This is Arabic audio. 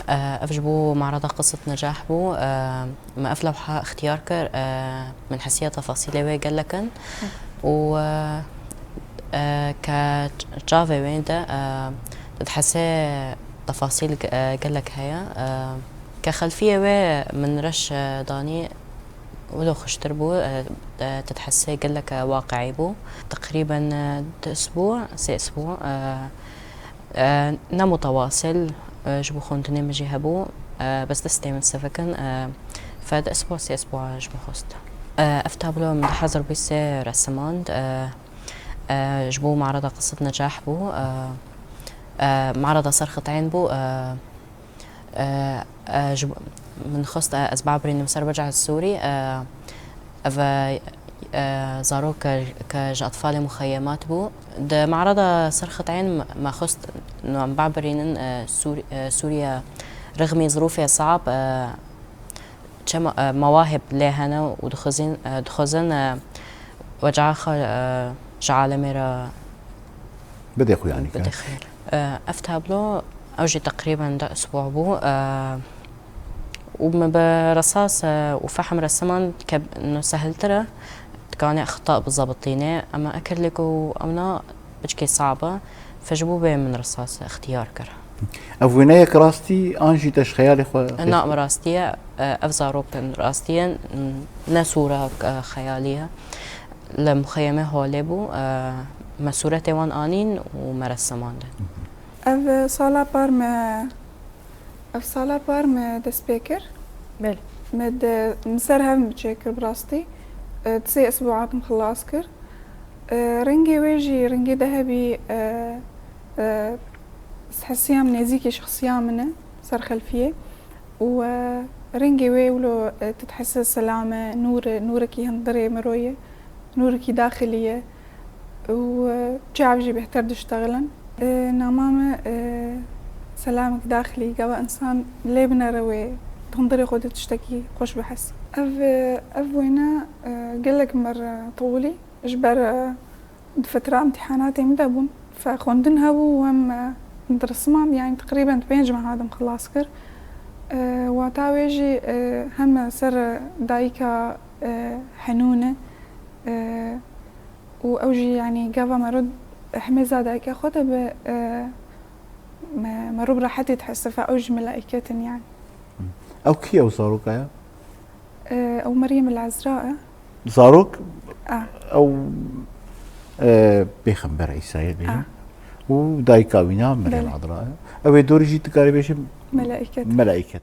أفجبو معرض قصة نجاح بو ما أفلح اختيار كر من حسية تفاصيل وين لكن و كجافي وين ده تتحسي تفاصيل قالك هيا كخلفية من رش داني ولو خشتربو تتحسي قالك واقعي بو تقريبا أسبوع أسبوع نا متواصل جبو خونتني مجي هبو بس دستي من سفكن فهذا أسبوع أسبوع جبو خوست أفتابلو من حضر بيسي رسمان جبو معرض قصة نجاح بو معرض صرخة عين بو جبو من خست أسبوع برين مسار برجع السوري زارو كأطفال مخيمات بو ده معرض صرخة عين ما خست إنه عم بعبرين سوريا رغم ظروفها صعب مواهب لهنا ودخزن وجعها جعل ميرا بدي أخوي يعني بدي خير أفتابلو أوجي تقريبا ده أسبوع بو وما برصاص وفحم رسمان إنه سهل ترى كان أخطاء بالضبطينة أما أكلكو أمنا بجكي صعبة فجبوبة من رصاص اختيار كره أفوينايا كراستي أنجي تشخيالي نعم راستية أفزاروب راستية نسورة خيالية لمخيمة هوليبو مسورة وان آنين ومرسمان أف صالة بارم دسبيكر بل مد نسرها بتشيكر براستي تسي أسبوعات مخلاص كر رنجي ويجي رنجي ذهبي حسيا من نزيكي شخصيا منه صار خلفية ورنجي ويولو تتحس السلامة نورك ينضري مروية نورك داخلية وجابجي بيحتر تشتغلن نامامة سلامك داخلي قبل إنسان ليه بنروي تنضري خود تشتكي خوش بحس أف وينا قلك مرة طولي إجبر فترة امتحاناتي مدبون فخوندنها وهم ندرسمام يعني تقريبا بين مع هذا مخلاص كر وتاويجي هم سر دايكا حنونة وأوجي يعني قبل مرد حميزة دايكا خدها مروب راحتي تحس فأوجي ملائكة يعني أو كي أو صاروك يا أو مريم العذراء صاروك أو بيخبر عيسى ودايكا وينا مريم العذراء أو دوري جيت كاري بيش ملائكة